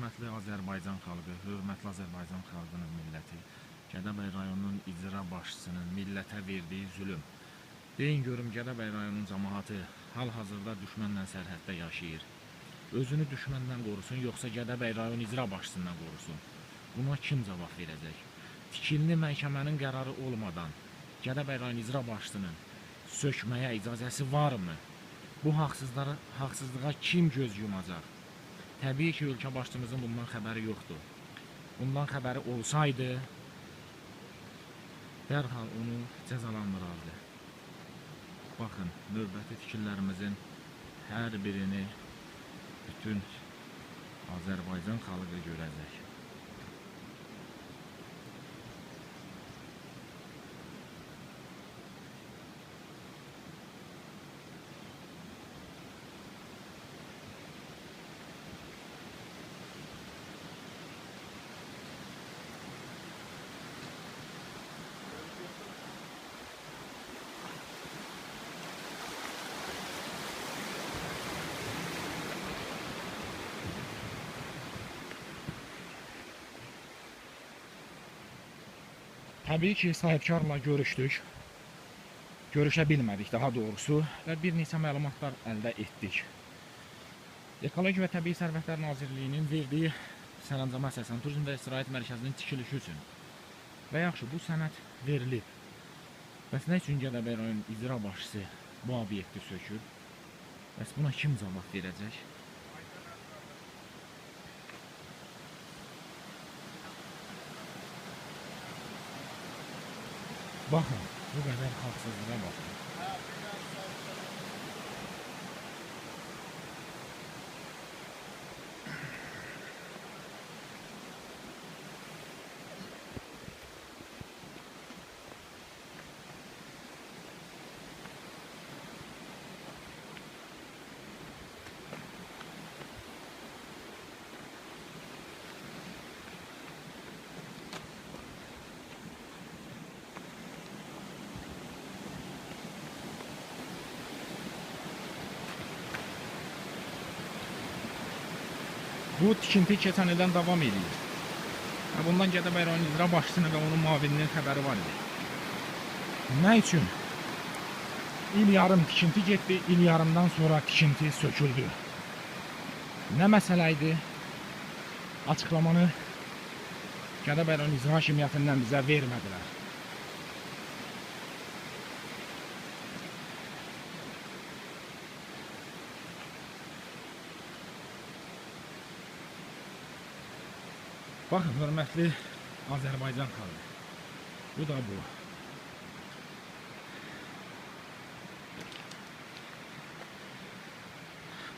Hörmətli Azərbaycan xalqı, hörmətli Azərbaycan xalqının milləti, Gədəbəy rayonunun icra başçısının millətə verdiyi zülüm. Deyin görüm, Gədəbəy rayonunun cəmaatı hal-hazırda düşmənlə sərhəddə yaşayır. Özünü düşməndən qorusun, yoxsa Gədəbəy rayon icra başçısından qorusun? Buna kim cavab verəcək? Tikilini məhkəmənin qərarı olmadan Gədəbəy rayon icra başçısının sökməyə icazəsi varmı? Bu haqsızlığa kim göz yumacaq? Təbii ki, ölkə başçımızın bundan xəbəri yoxdur. Bundan xəbəri olsaydı, dərhal onu cəzalandırardı. Baxın, növbəti fikirlərimizin hər birini bütün Azərbaycan xalqı görəcək. Təbii ki, sahibkarla görüşdük. Görüşə bilmədik daha doğrusu və bir neçə məlumatlar əldə etdik. Ekoloji və Təbii Sərvətlər Nazirliyinin verdiyi sərəncama əsasən Turizm və İstirahət Mərkəzinin tikilişi üçün və yaxşı bu sənəd verilib. Bəs nə üçün Gədəbəy rayon icra başçısı bu obyekti sökür? Bəs buna kim cavab verəcək? Baxın, bu qədər haqsızlığa baxın. Bu tikinti keçən ildən davam edir. Bundan Gədəbəy rayon icra başçısının və onun müavininin xəbəri var idi. Nə üçün? İl yarım tikinti getdi, il yarımdan sonra tikinti söküldü. Nə məsələ idi? Açıqlamanı Gədəbəy rayon icra hakimiyyətindən bizə vermədilər. Baxın, hörmətli Azərbaycan xalqı. Bu da bu.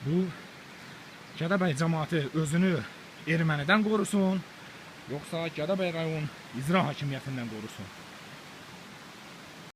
Bu, Gədəbəy cəmaatı özünü ermənidən qorusun, yoxsa Gədəbəy rayon icra hakimiyyətindən qorusun?